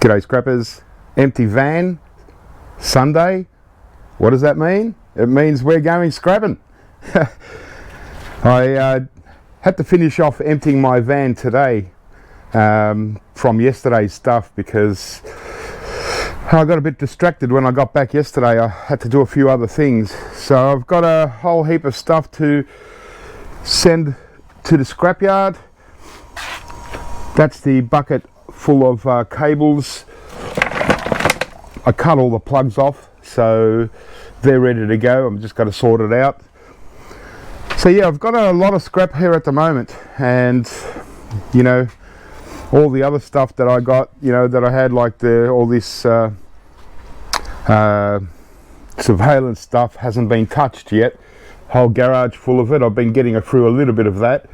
G'day scrappers. Empty van, Sunday. What does that mean? It means we're going scrapping. I had to finish off emptying my van today from yesterday's stuff because I got a bit distracted when I got back yesterday. I had to do a few other things. So I've got a whole heap of stuff to send to the scrapyard. That's the bucket full of cables. I cut all the plugs off, so they're ready to go. I'm just going to sort it out. So yeah, I've got a lot of scrap here at the moment, and you know, all the other stuff that I got, you know, that I had, like all this surveillance stuff hasn't been touched yet. Whole garage full of it. I've been getting through a little bit of that,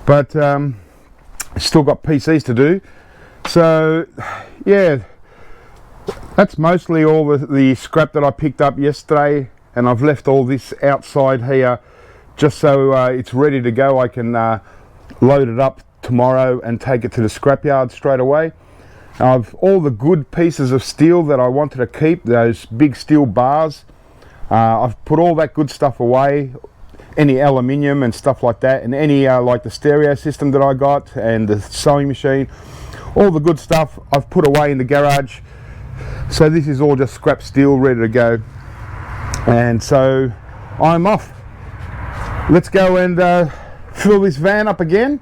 but still got PCs to do. So yeah, that's mostly all the scrap that I picked up yesterday, and I've left all this outside here just so it's ready to go. I can load it up tomorrow and take it to the scrapyard straight away. All the good pieces of steel that I wanted to keep, those big steel bars, I've put all that good stuff away, any aluminium and stuff like that, and any like the stereo system that I got and the sewing machine, all the good stuff I've put away in the garage. So this is all just scrap steel ready to go, and so I'm off. Let's go and fill this van up again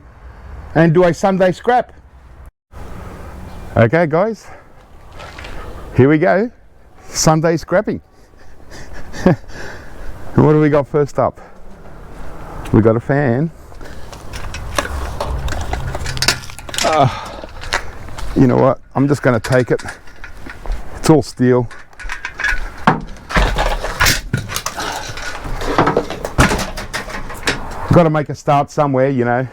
and do a Sunday scrap. Okay guys, here we go, Sunday scrapping. What do we got first up? We got a fan. You know what, I'm just going to take it. It's all steel. Got to make a start somewhere, you know.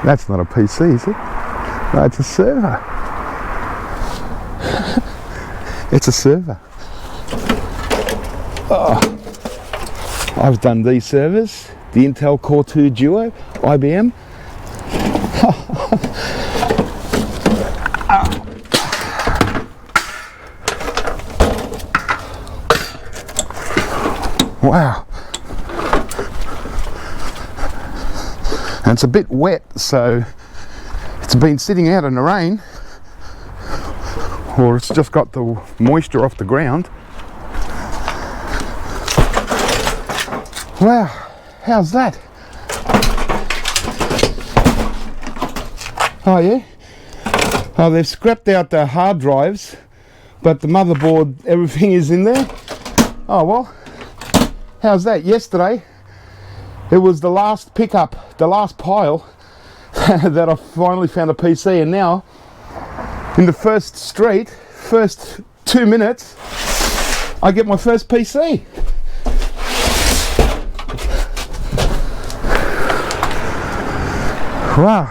That's not a PC, is it? No, it's a server. It's a server. Oh, I've done these servers, the Intel Core 2 Duo, IBM. Wow. And it's a bit wet, so it's been sitting out in the rain, or it's just got the moisture off the ground. Wow, how's that? Oh yeah? Oh, they've scrapped out the hard drives, but the motherboard, everything is in there. Oh well, how's that? Yesterday, it was the last pickup, the last pile that I finally found a PC, and now, in the first street, first 2 minutes, I get my first PC. Wow.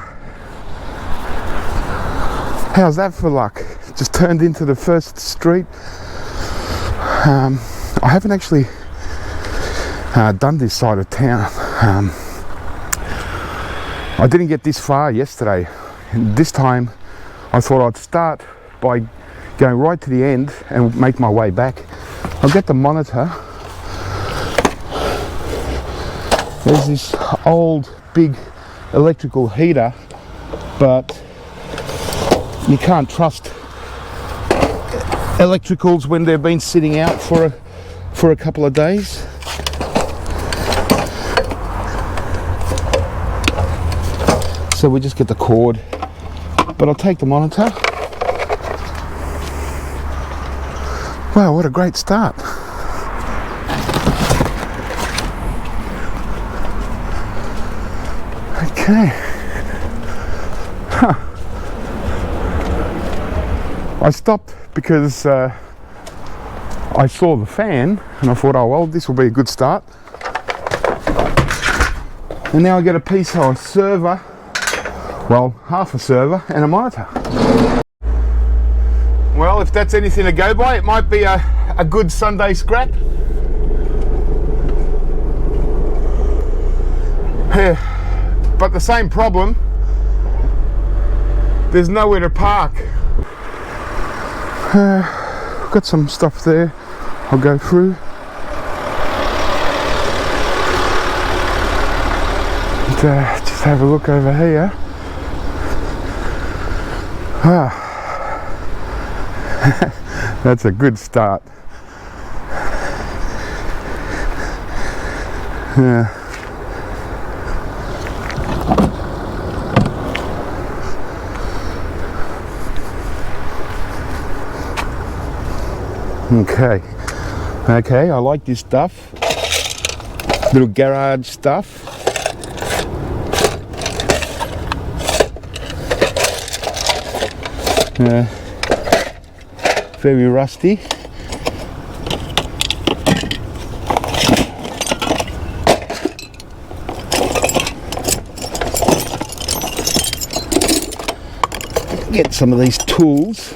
How's that for luck? Just turned into the first street. I haven't actually done this side of town. I didn't get this far yesterday. This time I thought I'd start by going right to the end and make my way back. I'll get the monitor. There's this old big electrical heater, but you can't trust electricals when they've been sitting out for a couple of days. So we just get the cord, but I'll take the monitor. Wow, what a great start. Okay. Huh. I stopped because I saw the fan and I thought, oh well, this will be a good start. And now I get a piece of a server, well, half a server and a monitor. Well, if that's anything to go by, it might be a good Sunday scrap. Yeah. but the same problem, there's nowhere to park. Got some stuff there I'll go through. And, just have a look over here. That's a good start. Yeah. Okay, I like this stuff. Little garage stuff. Very rusty. Get some of these tools.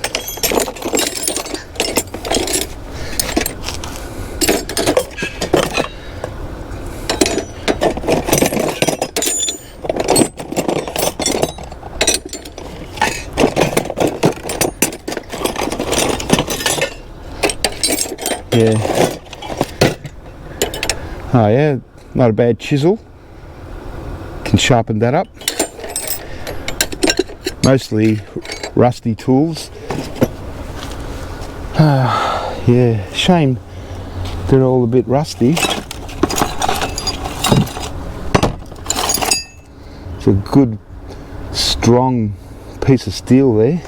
Yeah. Oh yeah, not a bad chisel. Can sharpen that up. Mostly rusty tools. Yeah, shame they're all a bit rusty. It's a good, strong piece of steel there.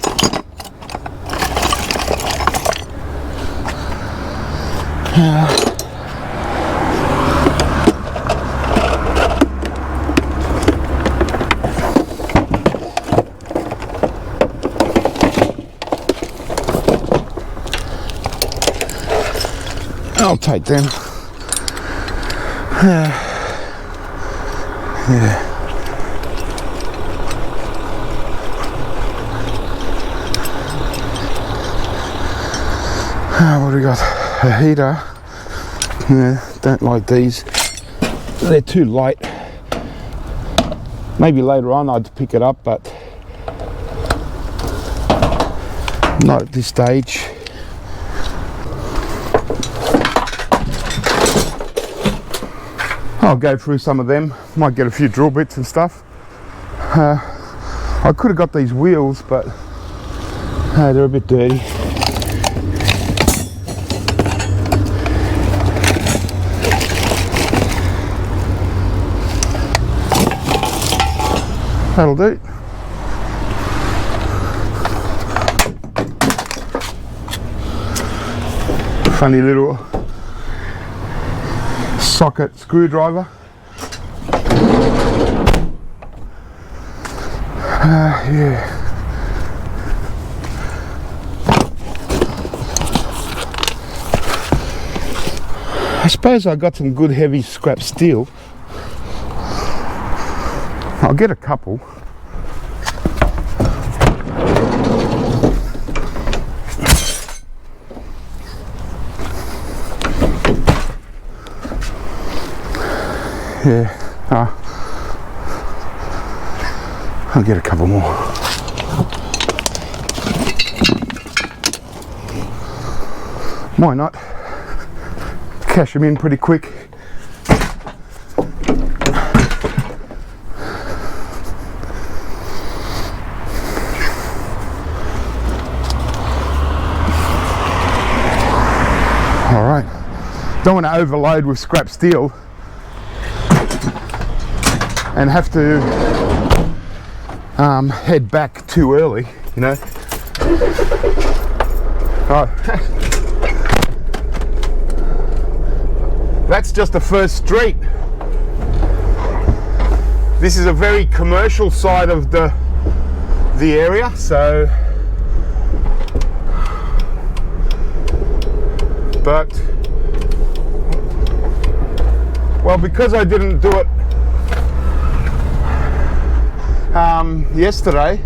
I'll take them. Yeah. What do we got? A heater. Yeah, don't like these. They're too light. Maybe later on I'd pick it up, but not at this stage. I'll go through some of them. Might get a few drill bits and stuff. I could have got these wheels, but they're a bit dirty. That'll do. Funny little socket screwdriver. Yeah. I suppose I got some good heavy scrap steel. I'll get a couple. Yeah, I'll get a couple more. Why not? Cash them in pretty quick. All right, don't want to overload with scrap steel and have to head back too early, you know. Oh. That's just the first street. This is a very commercial side of the area, so but well, because I didn't do it yesterday,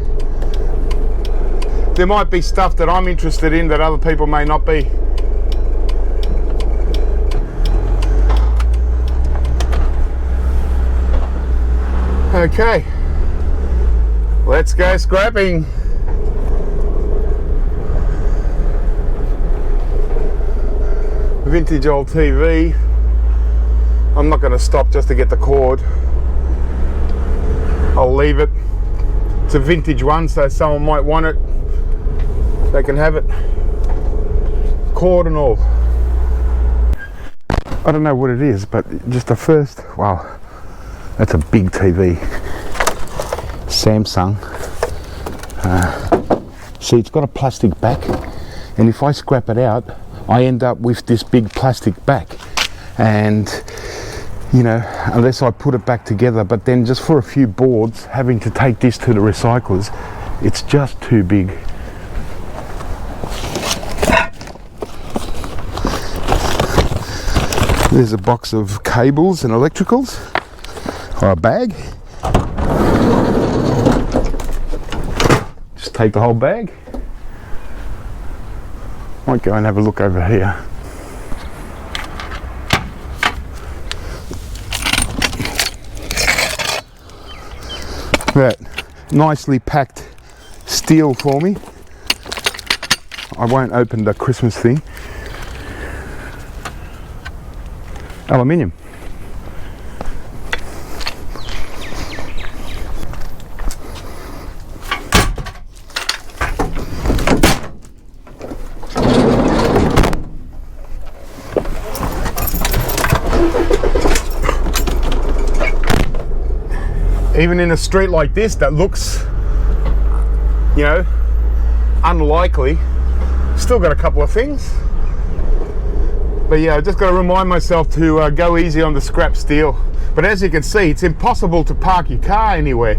there might be stuff that I'm interested in that other people may not be. Okay, let's go scrapping. Vintage old TV. I'm not going to stop just to get the cord. I'll leave it. It's a vintage one, so someone might want it. They can have it. Cord and all. I don't know what it is, but just the first, wow, that's a big TV. Samsung. See, it's got a plastic back, and if I scrap it out, I end up with this big plastic back. And, you know, unless I put it back together, but then just for a few boards, having to take this to the recyclers, it's just too big. There's a box of cables and electricals, or a bag. Just take the whole bag. Might go and have a look over here. That nicely packed steel for me. I won't open the Christmas thing. Aluminium. Even in a street like this that looks, you know, unlikely, still got a couple of things. But yeah, I just got to remind myself to go easy on the scrap steel. But as you can see, it's impossible to park your car anywhere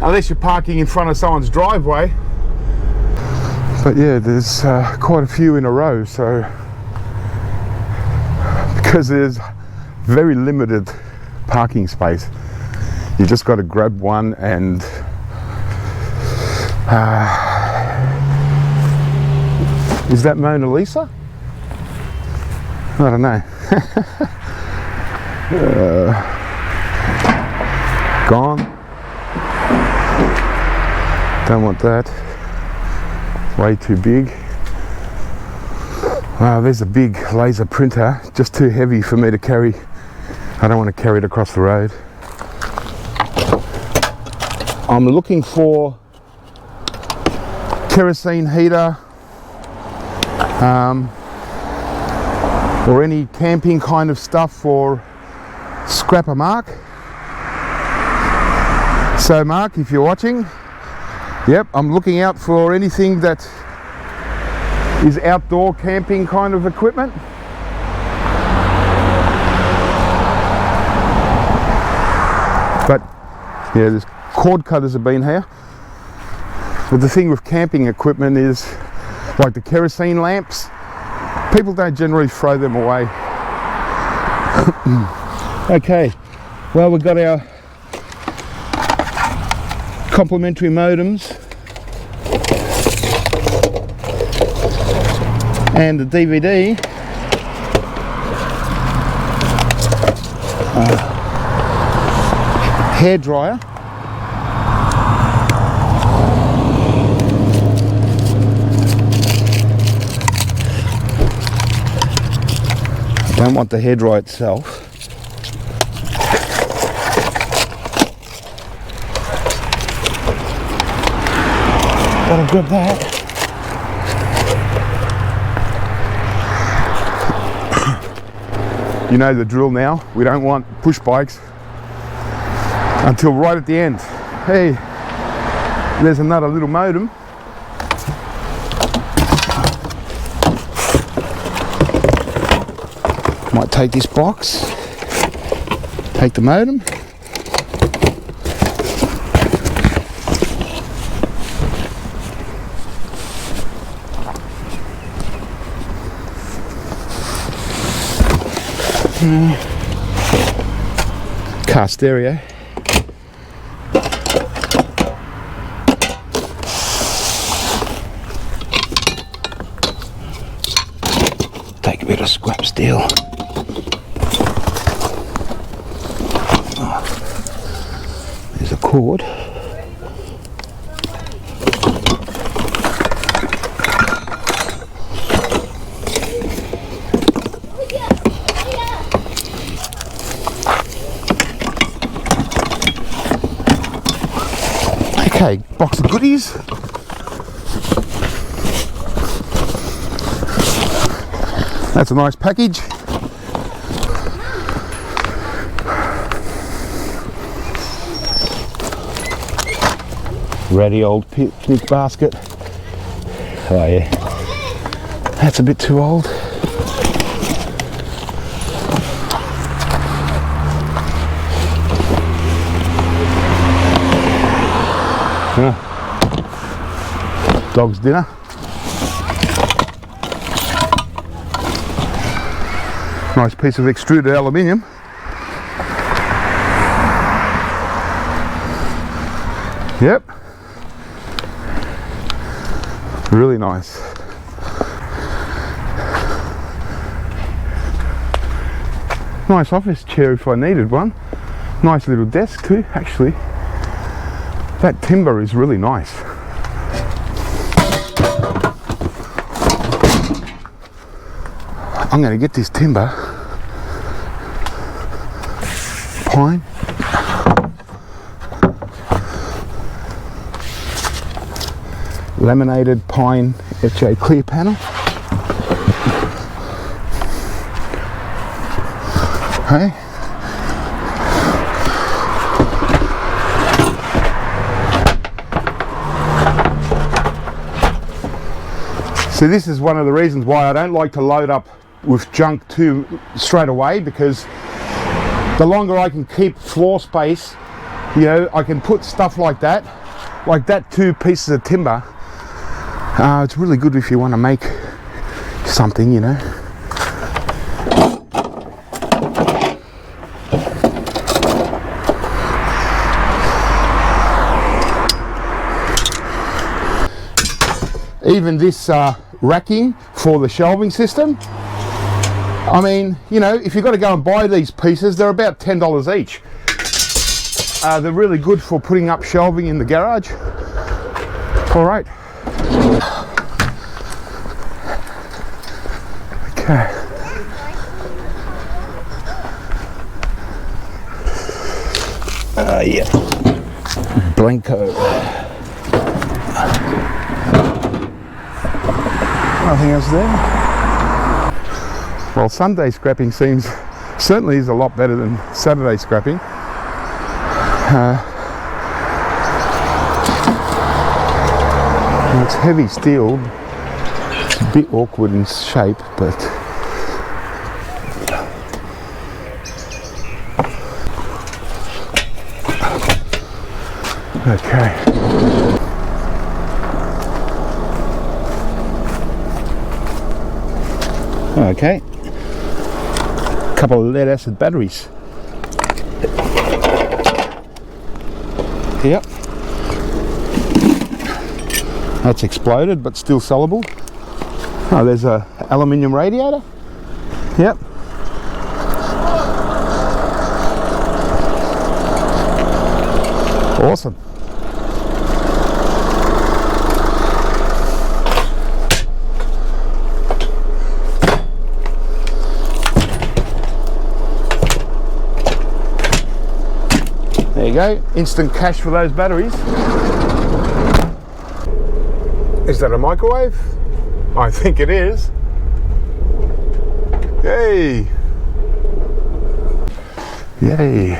unless you're parking in front of someone's driveway. But yeah, there's quite a few in a row, so because there's very limited parking space, you just got to grab one. And is that Mona Lisa? I don't know. Gone. Don't want that. Way too big. Wow, there's a big laser printer, just too heavy for me to carry. I don't want to carry it across the road. I'm looking for kerosene heater, or any camping kind of stuff for Scrapper Mark. So Mark, if you're watching, yep, I'm looking out for anything that is outdoor camping kind of equipment. But yeah, there's cord cutters have been here. But the thing with camping equipment is, like the kerosene lamps, people don't generally throw them away. Okay, well, we've got our complimentary modems and the DVD. Hairdryer. I don't want the hairdryer itself. Gotta grab that. You know the drill now. We don't want push bikes until right at the end. Hey, there's another little modem. Might take this box, take the modem. Car stereo. Take a bit of scrap steel. the cord. Okay, box of goodies. That's a nice package. Ratty old picnic basket. Oh yeah, that's a bit too old. Dog's dinner. Nice piece of extruded aluminium. Yep. Really nice. Nice office chair if I needed one. Nice little desk too, actually. That timber is really nice. I'm going to get this timber. Pine. Laminated pine HA clear panel. Hey. So this is one of the reasons why I don't like to load up with junk too straight away, because the longer I can keep floor space, you know, I can put stuff like that 2 pieces of timber. It's really good if you want to make something, you know. Even this racking for the shelving system, I mean, you know, if you've got to go and buy these pieces, they're about $10 each. They're really good for putting up shelving in the garage. All right. Okay. Yeah. Blanco. Nothing else there. Well, Sunday scrapping certainly is a lot better than Saturday scrapping. It's heavy steel. It's a bit awkward in shape, but okay. Okay. Couple of lead acid batteries. Yep. That's exploded but still sellable. Oh, there's a aluminium radiator. Yep. Awesome. There you go, instant cash for those batteries. Is that a microwave? I think it is. Yay! Yay!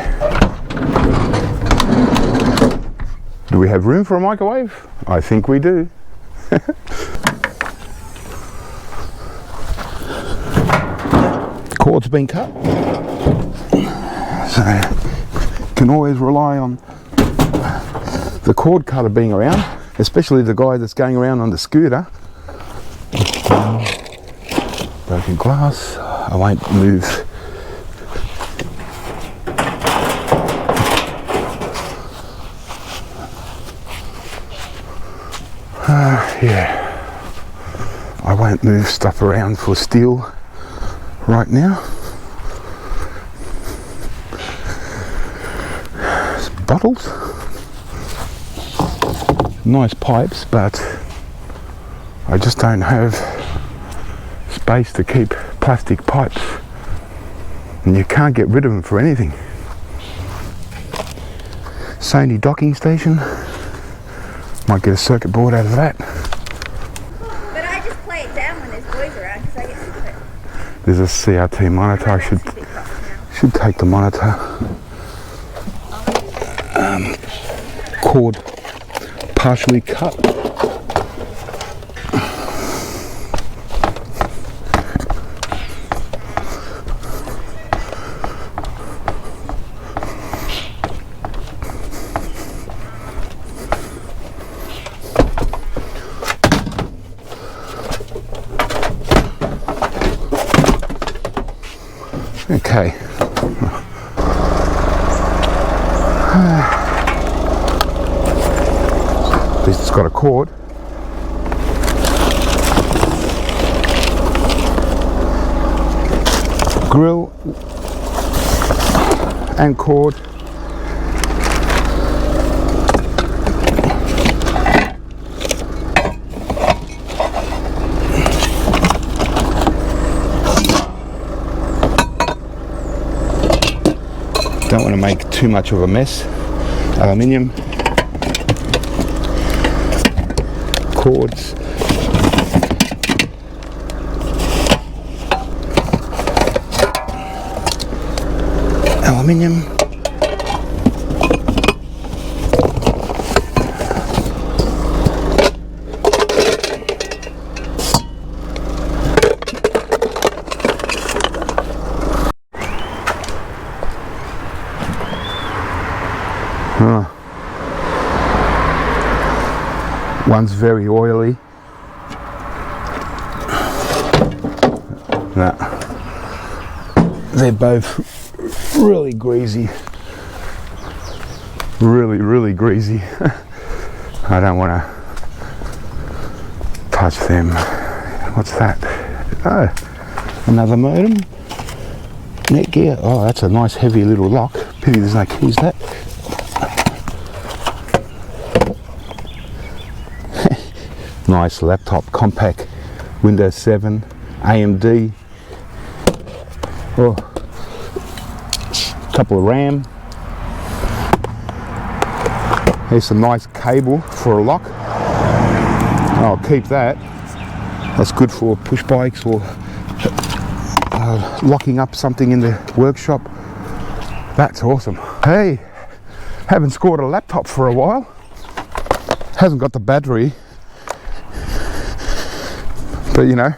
Do we have room for a microwave? I think we do. Cord's been cut. So can always rely on the cord cutter being around, especially the guy that's going around on the scooter. Broken glass. I won't move. Yeah, I won't move stuff around for steel right now. Bottles. nice pipes, but I just don't have space to keep plastic pipes, and you can't get rid of them for anything. Sony docking station, might get a circuit board out of that. But I just play it down when there's boys around because I get sick of it. There's a CRT monitor. I should take the monitor. Cord partially cut. Okay. At least it's got a cord. Grill and cord. Don't want to make too much of a mess. Aluminium cords. Aluminium. One's very oily. Nah. They're both really greasy. Really greasy. I don't want to touch them. What's that? Oh, another modem. Netgear. Oh, that's a nice heavy little lock. Pity there's no keys that. Nice laptop, compact, Windows 7, AMD. Oh, couple of RAM. Here's some nice cable for a lock. I'll keep that. That's good for push bikes or locking up something in the workshop. That's awesome. Hey, haven't scored a laptop for a while. Hasn't got the battery. But you know,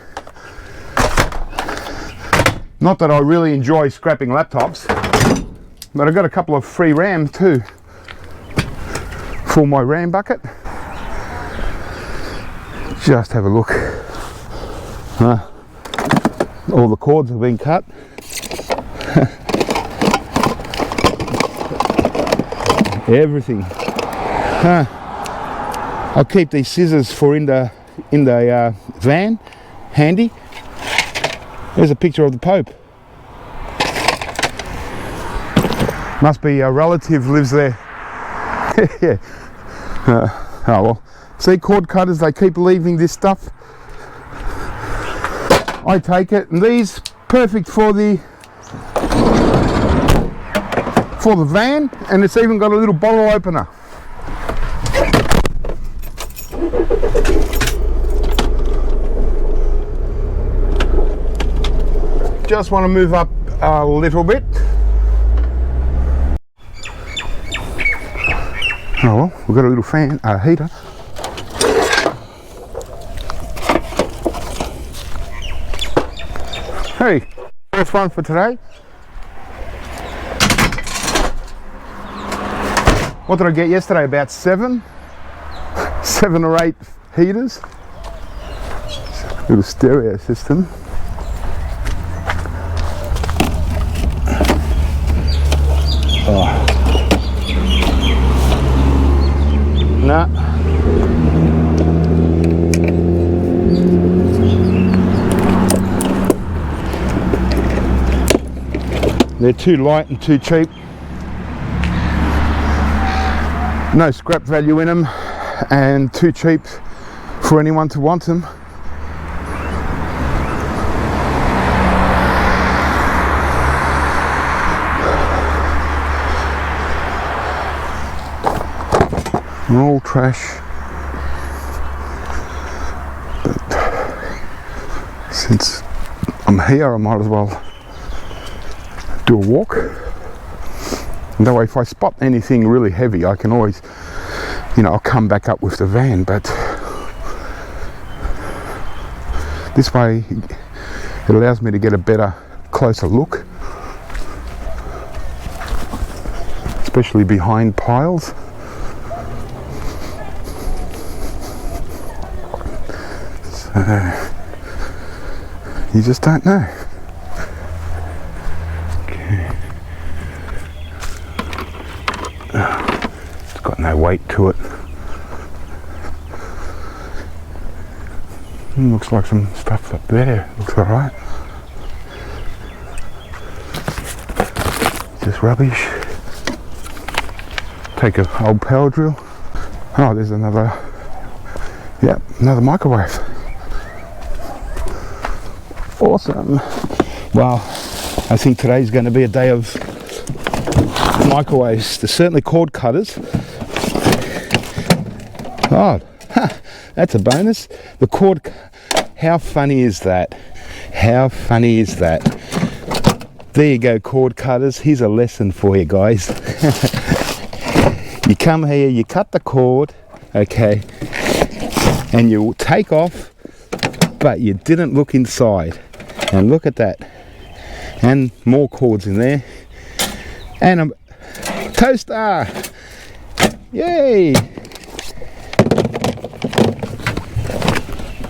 not that I really enjoy scrapping laptops, but I got a couple of free RAM too for my RAM bucket. Just have a look. All the cords have been cut. Everything. I'll keep these scissors for in the van handy. There's a picture of the Pope. Must be a relative lives there. Yeah. Oh well. See, cord cutters, they keep leaving this stuff. I take it, and these perfect for the van, and it's even got a little bottle opener. Just want to move up a little bit. Oh well, we've got a little fan, heater. Hey, first one for today. What did I get yesterday? About 7 or 8 heaters. Little stereo system. Oh. Nah. They're too light and too cheap. No scrap value in them. and too cheap for anyone to want them. All trash. But since I'm here, I might as well do a walk. And that way, if I spot anything really heavy, I can always, I'll come back up with the van. But this way, it allows me to get a better, closer look, especially behind piles. So, you just don't know. Okay. It's got no weight to it. Looks like some stuff's up there. Looks alright. Just rubbish. Take an old power drill. Oh, there's another. Yep, another microwave. Awesome. Well, I think today's going to be a day of microwaves. There's certainly cord cutters. Oh, that's a bonus. The cord. How funny is that? How funny is that? There you go, cord cutters. Here's a lesson for you guys. You come here, you cut the cord, okay, and you take off, but you didn't look inside. And look at that. And more cords in there. And a toaster. Yay!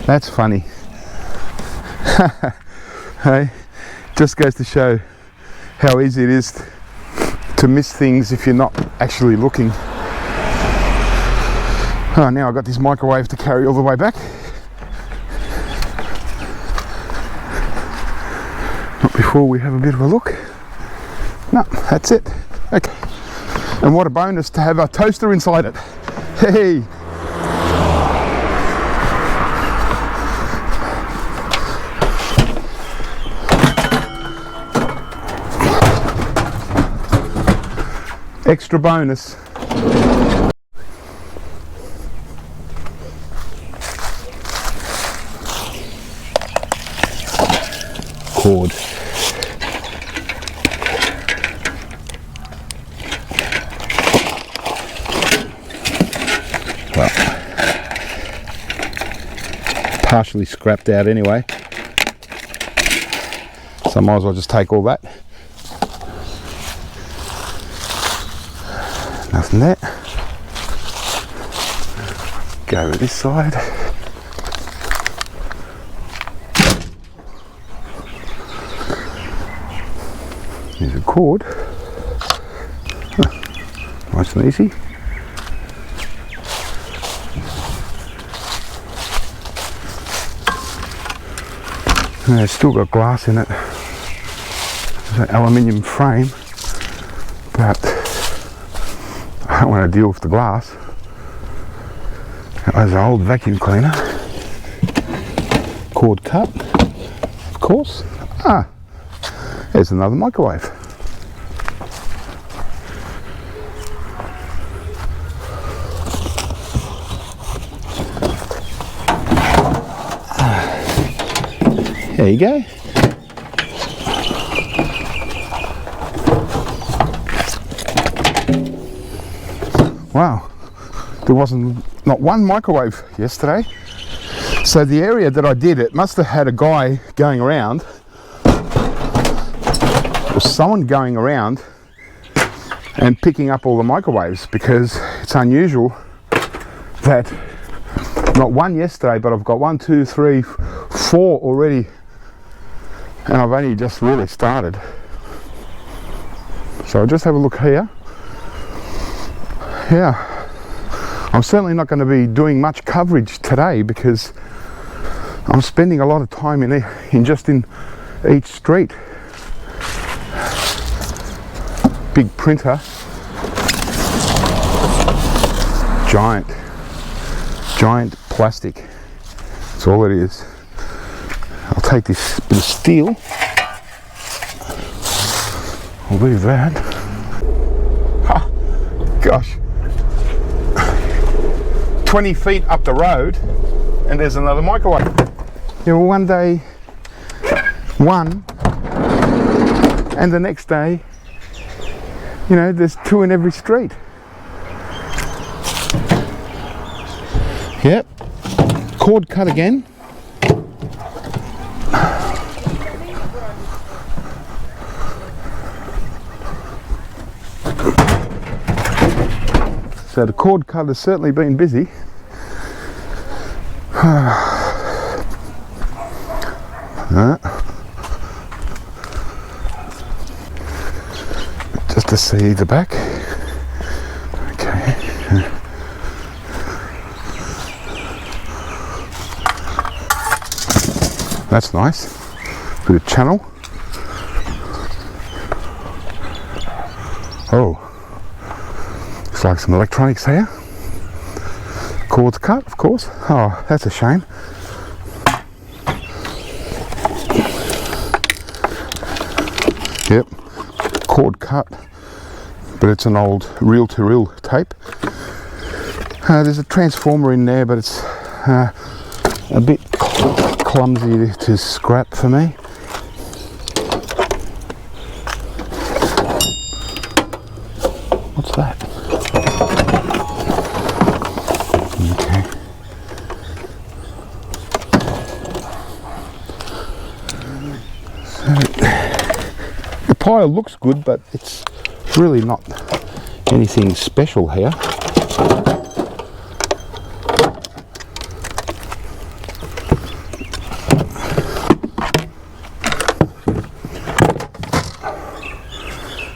That's funny. Hey, just goes to show how easy it is to miss things if you're not actually looking. Oh, now I've got this microwave to carry all the way back. Not before we have a bit of a look. No, that's it. Okay. And what a bonus to have a toaster inside it. Hey! Extra bonus. Cord. Well, partially scrapped out anyway, so I might as well just take all that. Nothing there. Go over this side. There's a cord. Nice and easy. And it's still got glass in it. It's an aluminium frame, but I don't want to deal with the glass. There's an old vacuum cleaner. Cord cut, of course. Ah, there's another microwave. There you go. Wow, there wasn't not one microwave yesterday. So the area that I did, it must have had a guy going around, or someone going around and picking up all the microwaves, because it's unusual that not one yesterday, but I've got 1, 2, 3, 4 already, and I've only just really started. So I'll just have a look here. Yeah, I'm certainly not going to be doing much coverage today because I'm spending a lot of time in each street. Big printer, giant. Giant plastic. That's all it is. I'll take this bit of steel. I'll leave that. Ha! Gosh. 20 feet up the road and there's another microwave. Yeah, well, one day, one, and the next day, you know, there's two in every street. Yep. Cord cut again. So the cord cut has certainly been busy. Just to see the back. Okay. That's nice. Bit of channel. Oh. Looks like some electronics here. Cord's cut, of course. Oh, that's a shame. Yep, cord cut, but it's an old reel-to-reel tape. There's a transformer in there, but it's a bit clumsy to scrap for me. What's that? Okay. The pile looks good, but it's really not anything special here.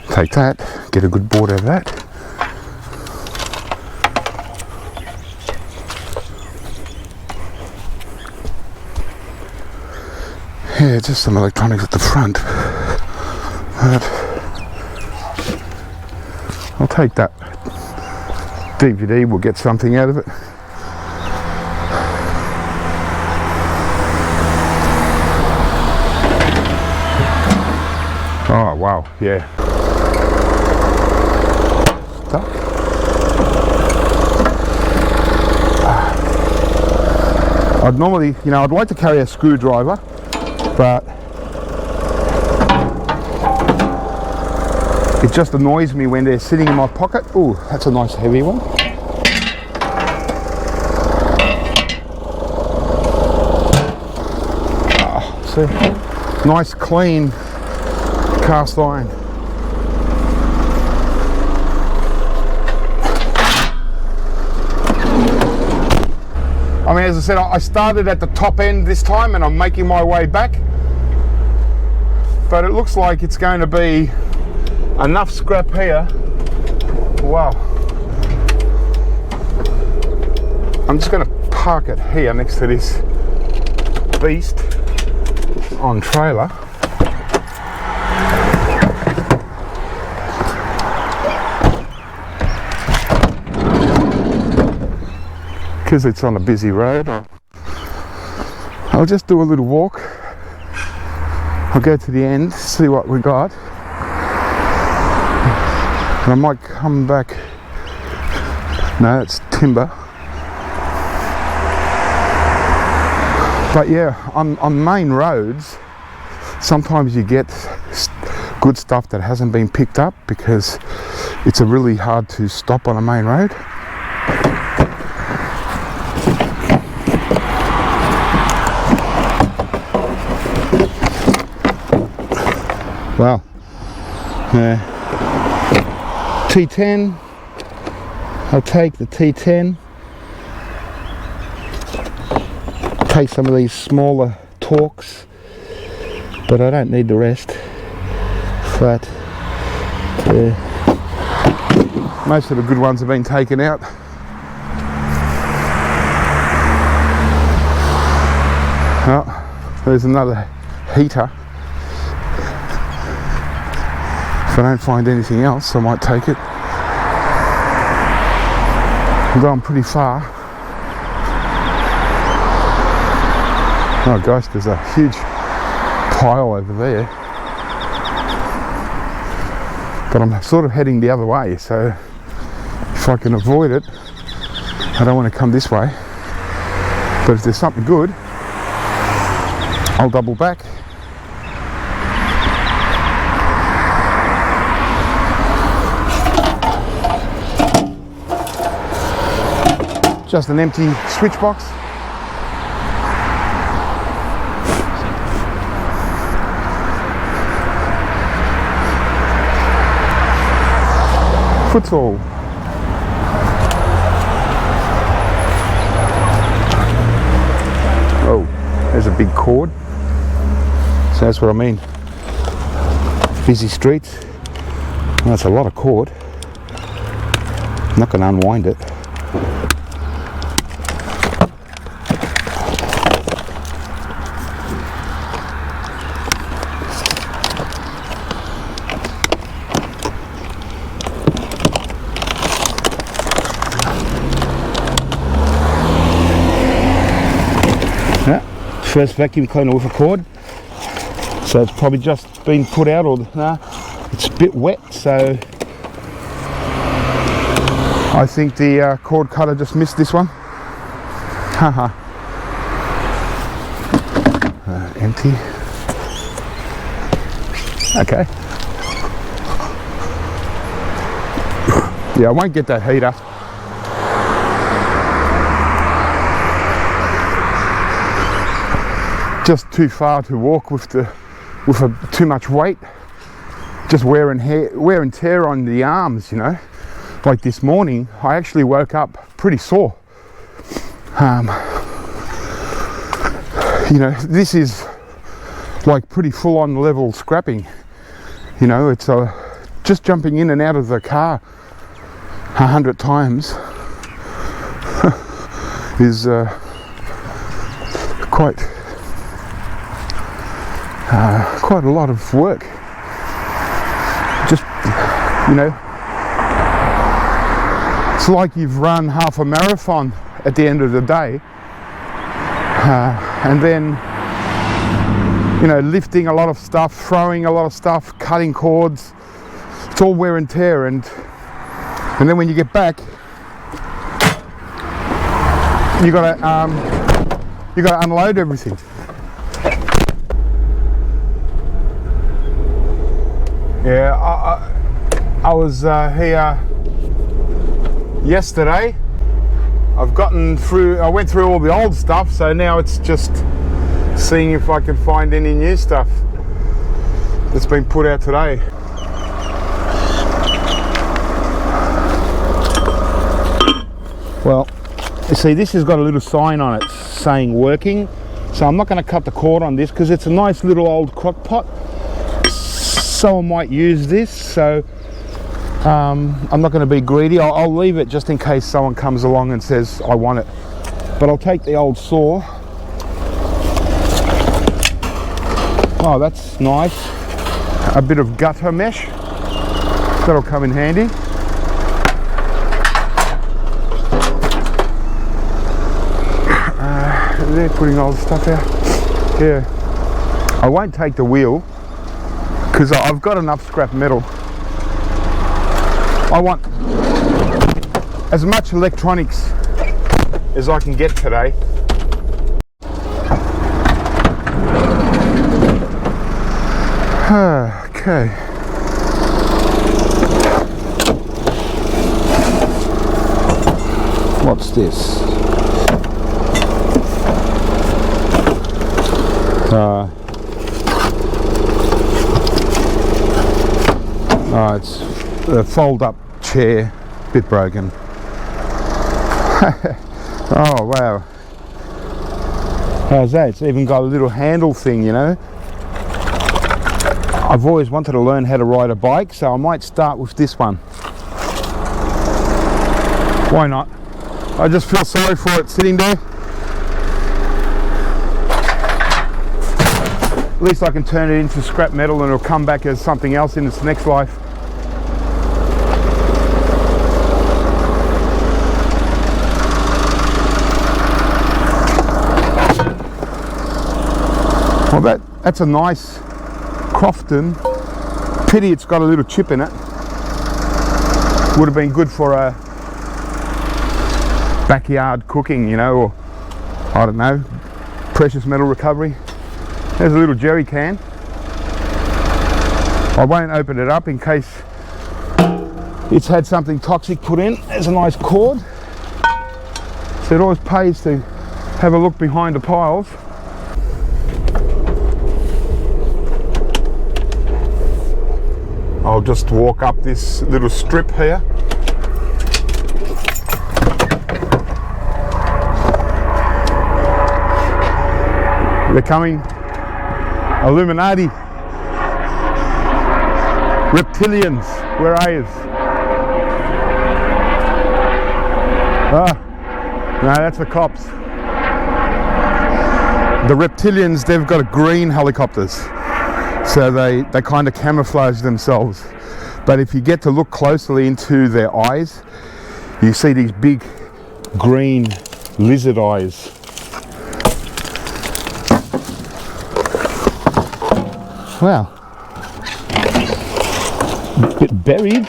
Take that, get a good board out of that. Yeah, just some electronics at the front. But I'll take that DVD, we'll get something out of it. Oh wow, yeah. Stuck. I'd normally, you know, I'd like to carry a screwdriver, but it just annoys me when they're sitting in my pocket. Ooh, that's a nice heavy one. See, nice clean cast iron. I mean, as I said, I started at the top end this time and I'm making my way back, but it looks like it's going to be enough scrap here. Wow. I'm just going to park it here next to this beast on trailer. Because it's on a busy road, I'll just do a little walk. I'll go to the end, see what we got. And I might come back. No, it's timber. But yeah, on main roads, sometimes you get good stuff that hasn't been picked up because it's really hard to stop on a main road. Wow. T10. I'll take the T10. Take some of these smaller Torques, but I don't need the rest. But most of the good ones have been taken out. Oh, there's another heater. If I don't find anything else, I might take it. I'm going pretty far. Oh gosh, there's a huge pile over there. But I'm sort of heading the other way, so if I can avoid it, I don't want to come this way. But if there's something good, I'll double back. Just an empty switch box. Futsal. Oh, there's a big cord. So that's what I mean. Busy streets. Well, that's a lot of cord. I'm not going to unwind it. First vacuum cleaner with a cord, so it's probably just been put out, or it's a bit wet, so I think the cord cutter just missed this one. Haha. Empty. Okay. Yeah, I won't get that heater. Just too far to walk with too much weight. Just wear and tear on the arms, you know. Like this morning, I actually woke up pretty sore. You know, this is like pretty full-on level scrapping. You know, it's just jumping in and out of the car 100 times is quite a lot of work. Just, you know, it's like you've run half a marathon at the end of the day, and then, you know, lifting a lot of stuff, throwing a lot of stuff, cutting cords. It's all wear and tear, and then when you get back, you gotta unload everything. Yeah, I was here yesterday. I went through all the old stuff, so now it's just seeing if I can find any new stuff that's been put out today. Well, you see, this has got a little sign on it saying working, so I'm not going to cut the cord on this because it's a nice little old crock pot. Someone might use this, so I'm not going to be greedy. I'll leave it just in case someone comes along and says I want it. But I'll take the old saw. Oh, that's nice. A bit of gutter mesh. That'll come in handy. They're putting all the stuff out. Yeah. I won't take the wheel, because I've got enough scrap metal. I want as much electronics as I can get today. Okay. What's this? Oh, it's a fold-up chair, bit broken. Oh wow! How's that? It's even got a little handle thing, you know. I've always wanted to learn how to ride a bike, so I might start with this one. Why not? I just feel sorry for it sitting there. At least I can turn it into scrap metal and it'll come back as something else in its next life. Well, that's a nice Crofton. Pity it's got a little chip in it. Would have been good for a backyard cooking, you know, or I don't know, precious metal recovery. There's a little jerry can. I won't open it up in case it's had something toxic put in. There's a nice cord. So it always pays to have a look behind the piles. I'll just walk up this little strip here. They're coming. Illuminati. Reptilians. Where are you? Ah, no, that's the cops. The reptilians, they've got green helicopters. So they kind of camouflage themselves. But if you get to look closely into their eyes, you see these big green lizard eyes. Wow. A bit buried,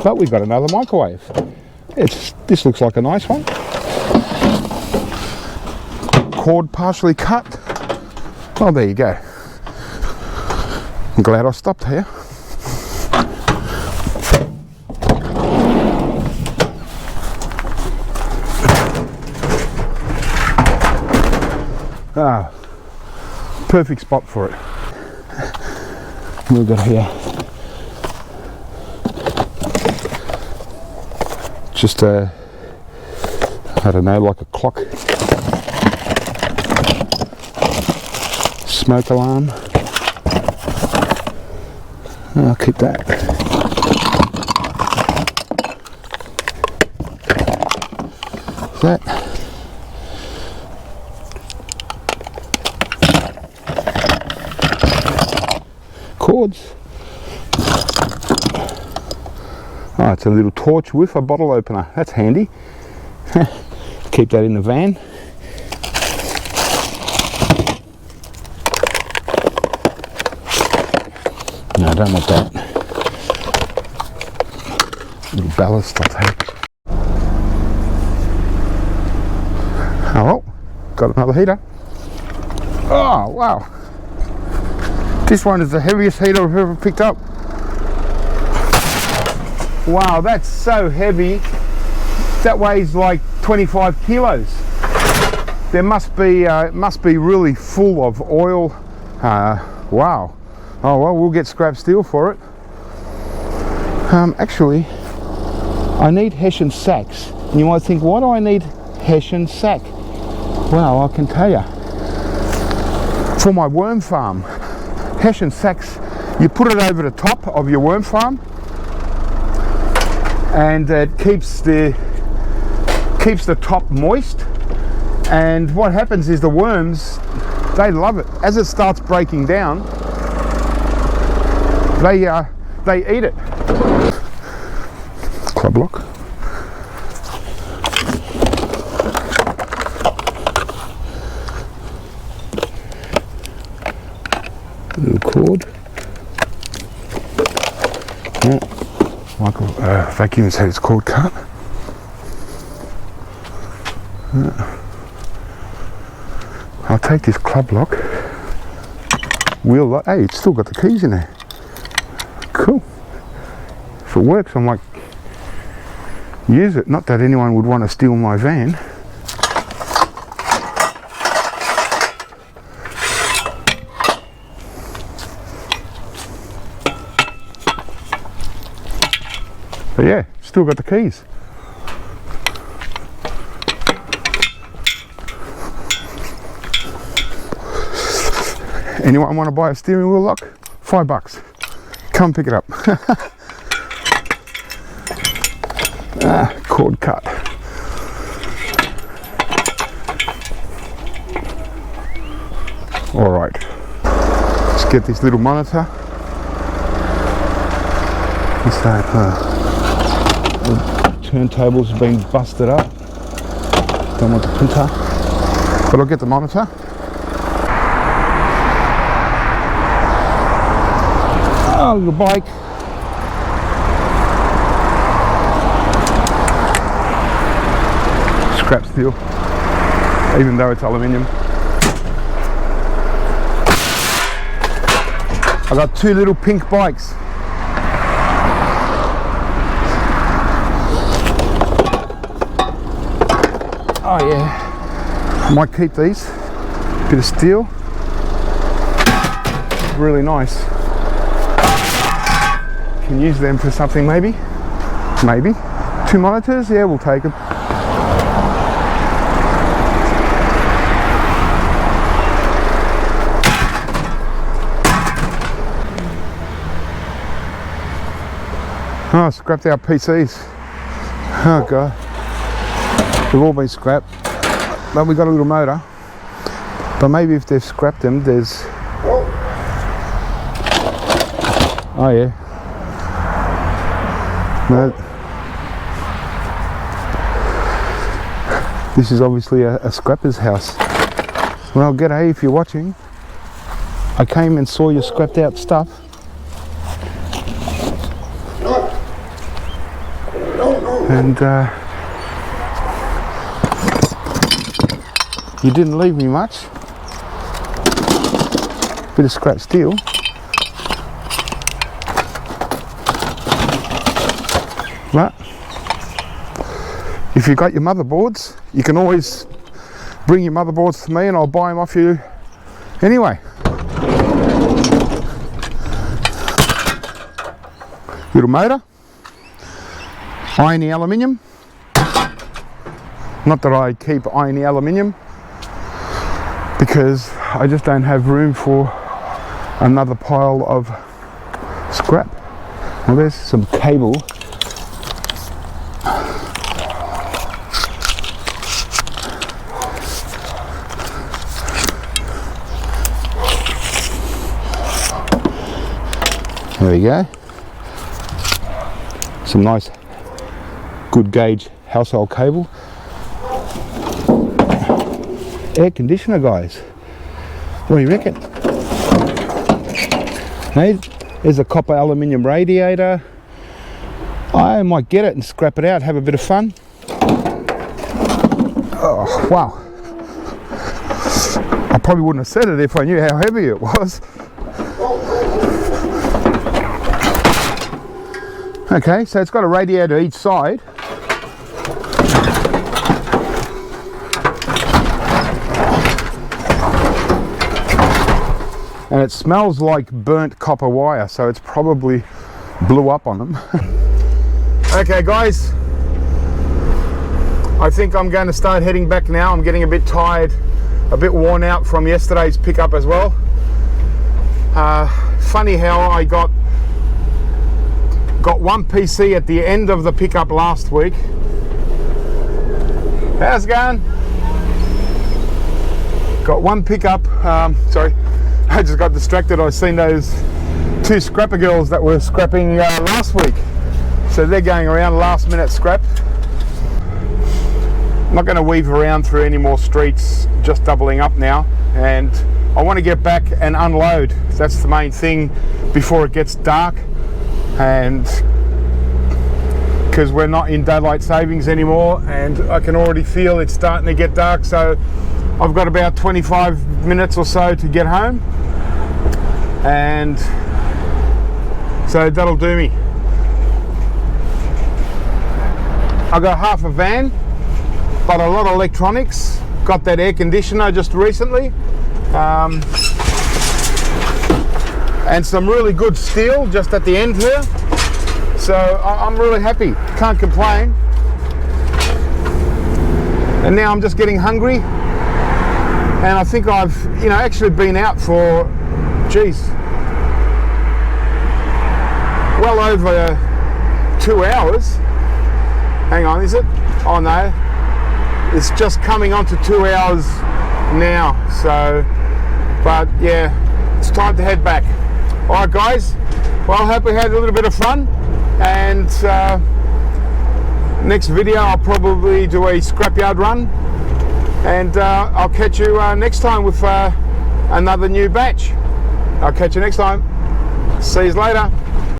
but we've got another microwave. This looks like a nice one. Cord partially cut. Oh, there you go. I'm glad I stopped here. Ah, perfect spot for it. We've got here just a, I don't know, like a clock, smoke alarm. I'll keep that. That. Cords. Oh, it's a little torch with a bottle opener. That's handy. Keep that in the van. No, I don't want that. Little ballast, I'll take. Oh, well, got another heater. Oh, wow. This one is the heaviest heater I've ever picked up. Wow, that's so heavy. That weighs like 25 kilos. There must be, it must be really full of oil. Wow. Oh well, we'll get scrap steel for it. Actually, I need Hessian sacks. And you might think, why do I need Hessian sack? Well, I can tell you. For my worm farm, Hessian sacks, you put it over the top of your worm farm, and it keeps the top moist. And what happens is the worms, they love it. As it starts breaking down, they eat it. Club lock. Little cord. Yeah. Michael vacuum's had its cord cut. I'll take this club lock. Wheel lock. Hey, it's still got the keys in there. Cool. If it works, I might use it. Not that anyone would want to steal my van. But yeah, still got the keys. Anyone want to buy a steering wheel lock? $5. Come pick it up. Cord cut. All right, let's get this little monitor. This the turntables have been busted up. Don't want the printer, but I'll get the monitor. Oh, little bike. Scrap steel, even though it's aluminium. I got two little pink bikes. Oh yeah, might keep these. Bit of steel, really nice. Can use them for something maybe. Maybe. 2 monitors, yeah, we'll take them. Oh, scrapped our PCs. Oh god. They've all been scrapped. But we got a little motor. But maybe if they've scrapped them, there's... Oh yeah. No. This is obviously a scrapper's house. Well, g'day if you're watching. I came and saw your scrapped out stuff. And you didn't leave me much. Bit of scrap steel. But if you've got your motherboards, you can always bring your motherboards to me and I'll buy them off you anyway. Little motor. Irony aluminium. Not that I keep irony aluminium, because I just don't have room for another pile of scrap. Well, there's some cable. There we go. Some nice good gauge household cable. Air conditioner, guys. What do you reckon? Hey, there's a copper aluminium radiator. I might get it and scrap it out, have a bit of fun. Oh, wow. I probably wouldn't have said it if I knew how heavy it was. Okay, so it's got a radiator each side. And it smells like burnt copper wire, so it's probably blew up on them. Okay guys, I think I'm going to start heading back now. I'm getting a bit tired, a bit worn out from yesterday's pickup as well. Funny how I got one PC at the end of the pickup last week. How's it going? Got one pickup, sorry, I just got distracted. I seen those two scrapper girls that were scrapping last week. So they're going around last minute scrap. I'm not going to weave around through any more streets, just doubling up now. And I want to get back and unload. That's the main thing before it gets dark. And because we're not in daylight savings anymore and I can already feel it's starting to get dark, so I've got about 25 minutes or so to get home, and so that'll do me. I got half a van but a lot of electronics. Got that air conditioner just recently, and some really good steel just at the end here. So I'm really happy, can't complain. And now I'm just getting hungry, and I think I've, actually been out for, geez, well over 2 hours. Hang on, is it? Oh no, it's just coming on to 2 hours now. So, but yeah, it's time to head back. All right guys, well, I hope we had a little bit of fun, and next video I'll probably do a scrapyard run, and I'll catch you next time with another new batch. I'll catch you next time. See you later.